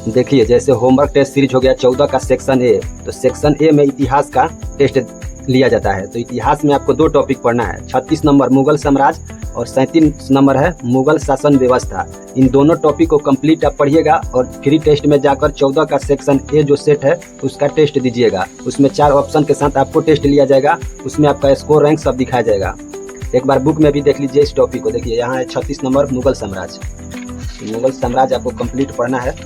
देखिए जैसे homework test series हो गया 14 का सेक्शन ए, तो सेक्शन ए में इतिहास का टेस्ट लिया जाता है। तो इतिहास में आपको 2 टॉपिक पढ़ना है, 36 नंबर मुगल साम्राज्य और 37 नंबर है मुगल शासन व्यवस्था। इन दोनों टॉपिक को कंप्लीट आप पढ़िएगा और फ्री टेस्ट में जाकर 14 का सेक्शन ए जो सेट है उसका टेस्ट दीजिएगा। उसमें 4 ऑप्शन के साथ आपको टेस्ट लिया जाएगा, उसमें आपका स्कोर रैंक सब दिखाया जाएगा। एक बार बुक में भी देख लीजिए इस टॉपिक को। देखिए यहाँ है 36 नंबर मुगल साम्राज्य। मुगल साम्राज्य आपको कंप्लीट पढ़ना है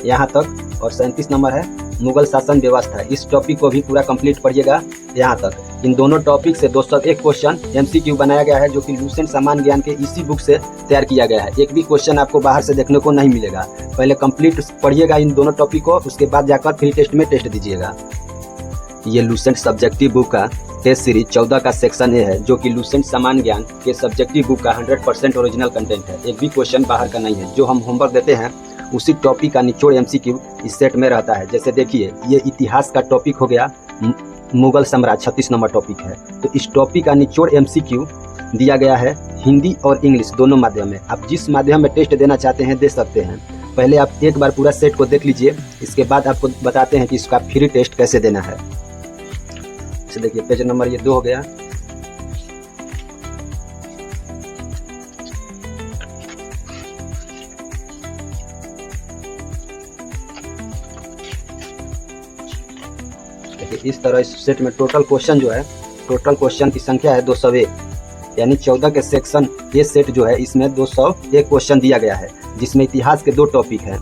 यहाँ तक, और 37 नंबर है मुगल शासन व्यवस्था। इस टॉपिक को भी पूरा कंप्लीट पढ़िएगा यहाँ तक। इन दोनों टॉपिक से 201 क्वेश्चन MCQ बनाया गया है, जो कि लूसेंट सामान्य ज्ञान के इसी बुक से तैयार किया गया है। एक भी क्वेश्चन आपको बाहर से देखने को नहीं मिलेगा। पहले कंप्लीट पढ़िएगा इन दोनों टॉपिक को, उसके बाद जाकर फ्री टेस्ट में टेस्ट दीजिएगा। ये लूसेंट सब्जेक्टिव बुक का टेस्ट सीरीज 14 का सेक्शन ए है, जो कि लूसेंट सामान्य ज्ञान के सब्जेक्टिव बुक का 100% ओरिजिनल कंटेंट है। एक भी क्वेश्चन बाहर का नहीं है। जो हम होमवर्क देते हैं उसी टॉपिक का निचोड़ MCQ इस सेट में रहता है। जैसे देखिए ये इतिहास का टॉपिक हो गया, मुगल साम्राज्य 36 नंबर टॉपिक है। तो इस टॉपिक का निचोड़ MCQ दिया गया है हिंदी और इंग्लिश दोनों माध्यम में। आप जिस माध्यम में टेस्ट देना चाहते हैं दे सकते हैं। पहले आप एक बार पूरा सेट को देख लीजिए, इसके बाद आपको बताते हैं कि इसका फ्री टेस्ट कैसे देना है। देखिए पेज नंबर ये 2 हो गया। देखिए इस तरह इस सेट में टोटल क्वेश्चन जो है, टोटल क्वेश्चन की संख्या है 201, यानी 14 के सेक्शन ये सेट जो है इसमें 201 क्वेश्चन दिया गया है, जिसमें इतिहास के 2 टॉपिक हैं।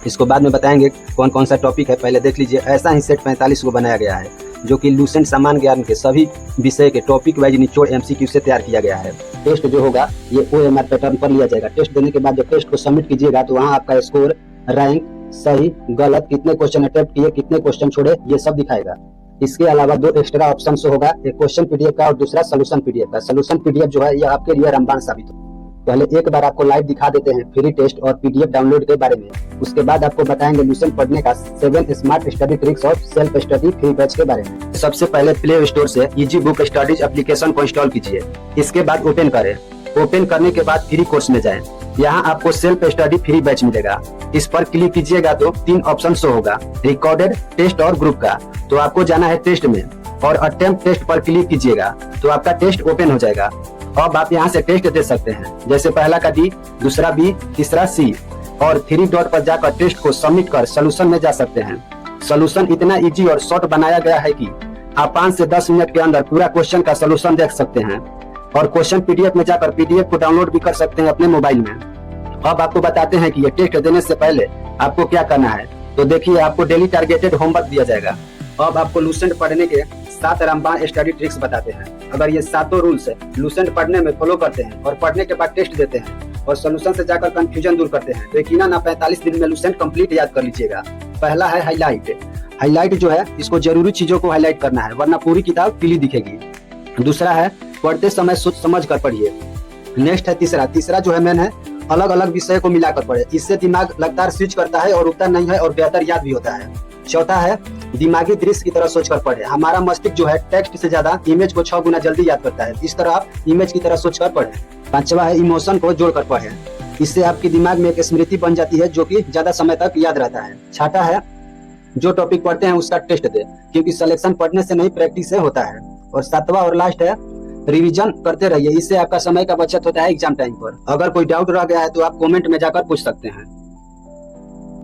इसको बाद में बताएंगे कौन कौन सा टॉपिक है। पहले देख लीजिए ऐसा ही सेट 45 को बनाया गया है, जो कि लूसेंट सामान्य ज्ञान के सभी विषय के टॉपिक वाइज निचोड़ MCQ से तैयार किया गया है। टेस्ट जो होगा ये OMR पैटर्न पर लिया जाएगा। टेस्ट देने के बाद जब टेस्ट को सबमिट कीजिएगा तो वहाँ आपका स्कोर, रैंक, सही गलत, कितने क्वेश्चन अटेम्प्ट किए, कितने क्वेश्चन छोड़े, ये सब दिखाएगा। इसके अलावा 2 एक्स्ट्रा ऑप्शन होगा, एक क्वेश्चन PDF का और दूसरा सोल्यूशन PDF का। सोल्यूशन PDF जो है ये आपके लिए रामबाण साबित हो। पहले एक बार आपको लाइव दिखा देते हैं फ्री टेस्ट और PDF डाउनलोड के बारे में। उसके बाद आपको बताएंगे लूसेंट पढ़ने का 7 स्मार्ट स्टडी ट्रिक्स और सेल्फ स्टडी फ्री बैच के बारे में। सबसे पहले प्ले स्टोर से इजी बुक स्टडीज एप्लीकेशन को इंस्टॉल कीजिए। इसके बाद ओपन करें। ओपन करने के बाद फ्री कोर्स में जाएं। यहाँ आपको सेल्फ स्टडी फ्री बैच मिलेगा। इस पर क्लिक कीजिएगा तो 3 ऑप्शन शो होगा, रिकॉर्डेड, टेस्ट और ग्रुप का। तो आपको जाना है टेस्ट में और अटेम्प्ट टेस्ट पर क्लिक कीजिएगा तो आपका टेस्ट ओपन हो जाएगा। अब आप यहाँ से टेस्ट दे सकते हैं, जैसे पहला का D, दूसरा B, तीसरा C, और 3 डॉट पर जाकर टेस्ट को सबमिट कर सोल्यूशन में जा सकते हैं। सोल्यूशन इतना इजी और शॉर्ट बनाया गया है कि आप 5 से 10 मिनट के अंदर पूरा क्वेश्चन का सोल्यूशन देख सकते हैं, और क्वेश्चन PDF में जाकर PDF को डाउनलोड भी कर सकते हैं अपने मोबाइल में। अब आपको बताते हैं कि ये टेस्ट देने से पहले आपको क्या करना है। तो देखिए आपको डेली टारगेटेड होमवर्क दिया जाएगा। अब आपको लूसेंट पढ़ने के 7 रामबाण स्टडी ट्रिक्स बताते हैं। अगर ये 7 रूल्स लूसेंट पढ़ने में फॉलो करते हैं और पढ़ने के बाद टेस्ट देते हैं और सोल्यूशन से जाकर कंफ्यूजन दूर करते हैं तो यकीनन आप 45 दिन में लूसेंट कंप्लीट याद कर लीजिएगा। पहला है हाईलाइट। हाईलाइट जो है इसको जरूरी चीजों को हाईलाइट करना है, वरना पूरी किताब पीली दिखेगी। दूसरा है पढ़ते समय सोच समझ कर पढ़िए। नेक्स्ट है तीसरा जो है मेन है, अलग अलग विषय को मिलाकर पढ़े। इससे दिमाग लगातार स्विच करता है और रुकता नहीं है और बेहतर याद भी होता है। चौथा है दिमागी दृश्य की तरह सोचकर पढ़े। हमारा मस्तिष्क जो है टेक्स्ट से ज्यादा इमेज को 6 गुना जल्दी याद करता है, इस तरह आप इमेज की तरह सोचकर पढ़े। पांचवा है इमोशन को जोड़कर पढ़े। इससे आपके दिमाग में एक स्मृति बन जाती है जो कि ज्यादा समय तक याद रहता है। छठा है जो टॉपिक पढ़ते हैं उसका टेस्ट दे, क्योंकि सिलेक्शन पढ़ने से नहीं प्रैक्टिस से होता है। और 7वां और लास्ट है रिवीजन करते रहिए, इससे आपका समय का बचत होता है एग्जाम टाइम पर। अगर कोई डाउट रह गया है तो आप कमेंट में जाकर पूछ सकते हैं।